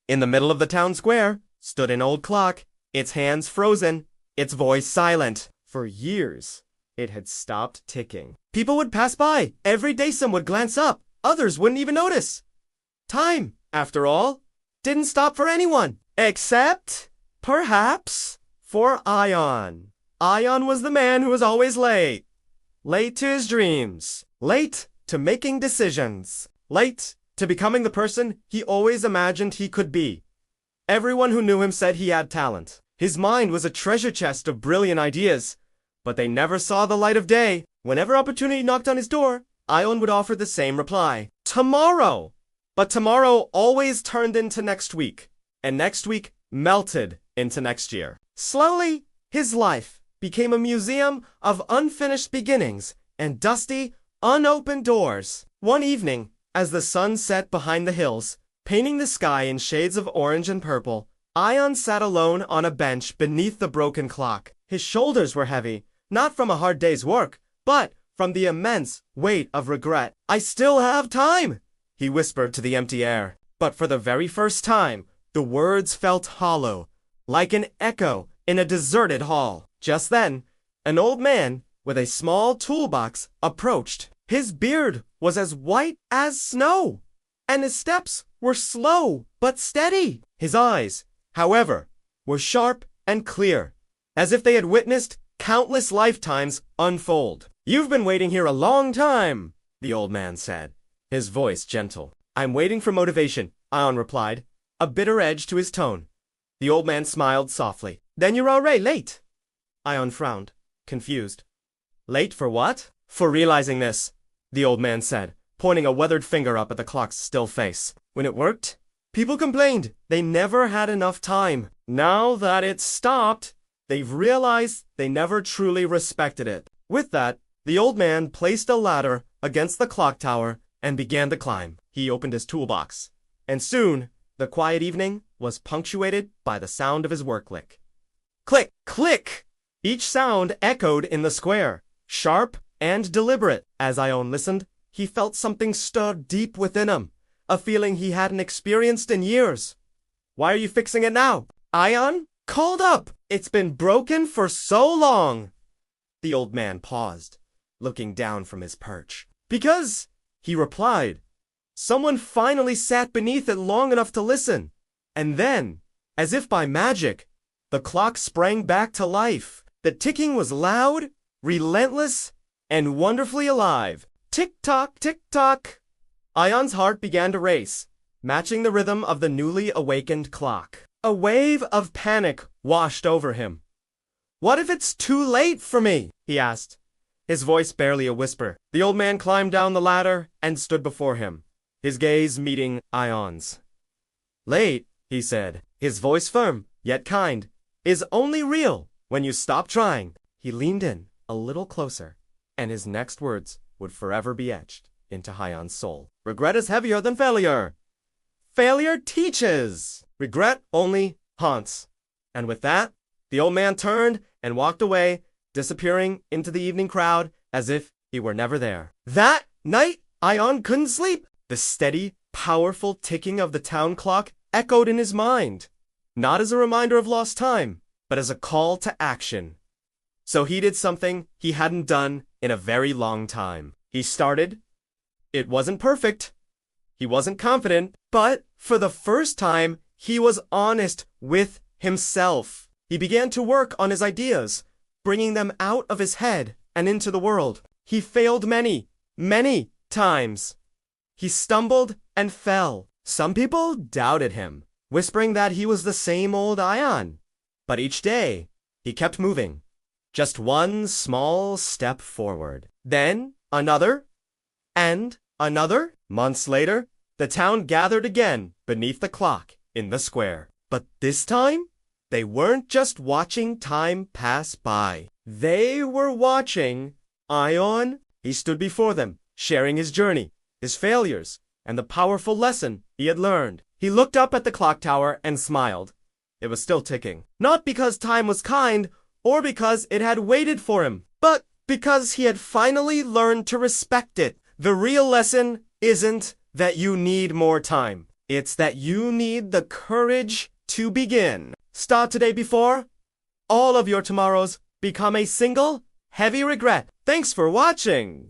In the middle of the town square stood an old clock, its hands frozen, its voice silent. For years, it had stopped ticking. People would pass by. Every day some would glance up. Others wouldn't even notice. Time, after all, didn't stop for anyone. Except, perhaps, for Ion. Ion was the man who was always late. Late to his dreams. Late to making decisions. Late to becoming the person he always imagined he could be. Everyone who knew him said he had talent. His mind was a treasure chest of brilliant ideas, but they never saw the light of day. Whenever opportunity knocked on his door, Ion would offer the same reply. Tomorrow! But tomorrow always turned into next week, and next week melted into next year. Slowly, his life became a museum of unfinished beginnings and dusty, unopened doors. One evening, as the sun set behind the hills, painting the sky in shades of orange and purple, Ion sat alone on a bench beneath the broken clock. His shoulders were heavy, not from a hard day's work, but from the immense weight of regret. I still have time, he whispered to the empty air. But for the very first time, the words felt hollow, like an echo in a deserted hall. Just then, an old man with a small toolbox approached. His beard was as white as snow, and his steps were slow but steady. His eyes, however, were sharp and clear, as if they had witnessed countless lifetimes unfold. You've been waiting here a long time, the old man said, his voice gentle. I'm waiting for motivation, Ion replied, a bitter edge to his tone. The old man smiled softly. Then you're already late. Ion frowned, confused. Late for what? For realizing this, the old man said, pointing a weathered finger up at the clock's still face. When it worked, people complained they never had enough time. Now that it's stopped, they've realized they never truly respected it. With that, the old man placed a ladder against the clock tower and began to climb. He opened his toolbox, and soon the quiet evening was punctuated by the sound of his work lick. Click, click! Each sound echoed in the square, sharp and deliberate. As Ion listened, he felt something stir deep within him, a feeling he hadn't experienced in years. Why are you fixing it now? Ion called up. It's been broken for so long. The old man paused, looking down from his perch. Because, he replied, someone finally sat beneath it long enough to listen. And then, as if by magic, the clock sprang back to life. The ticking was loud, relentless, and wonderfully alive. Tick-tock, tick-tock. Ion's heart began to race, matching the rhythm of the newly awakened clock. A wave of panic washed over him. What if it's too late for me? He asked, his voice barely a whisper. The old man climbed down the ladder and stood before him, his gaze meeting Ion's. Late, he said, his voice firm, yet kind, is only real when you stop trying. He leaned in a little closer, and his next words would forever be etched into Ion's soul. Regret is heavier than failure. Failure teaches. Regret only haunts. And with that, the old man turned and walked away, disappearing into the evening crowd as if he were never there. That night, Ion couldn't sleep. The steady, powerful ticking of the town clock echoed in his mind, not as a reminder of lost time, but as a call to action. So he did something he hadn't done in a very long time. He started. It wasn't perfect. He wasn't confident, but for the first time, he was honest with himself. He began to work on his ideas, bringing them out of his head and into the world. He failed many, many times. He stumbled and fell. Some people doubted him, whispering that he was the same old Ion. But each day, he kept moving, just one small step forward. Then another, and another. Months later, the town gathered again beneath the clock in the square. But this time, they weren't just watching time pass by. They were watching Ion. He stood before them, sharing his journey, his failures, and the powerful lesson he had learned. He looked up at the clock tower and smiled. It was still ticking. Not because time was kind, or because it had waited for him, but because he had finally learned to respect it. The real lesson isn't that you need more time. It's that you need the courage to begin. Start today before all of your tomorrows become a single heavy regret. Thanks for watching.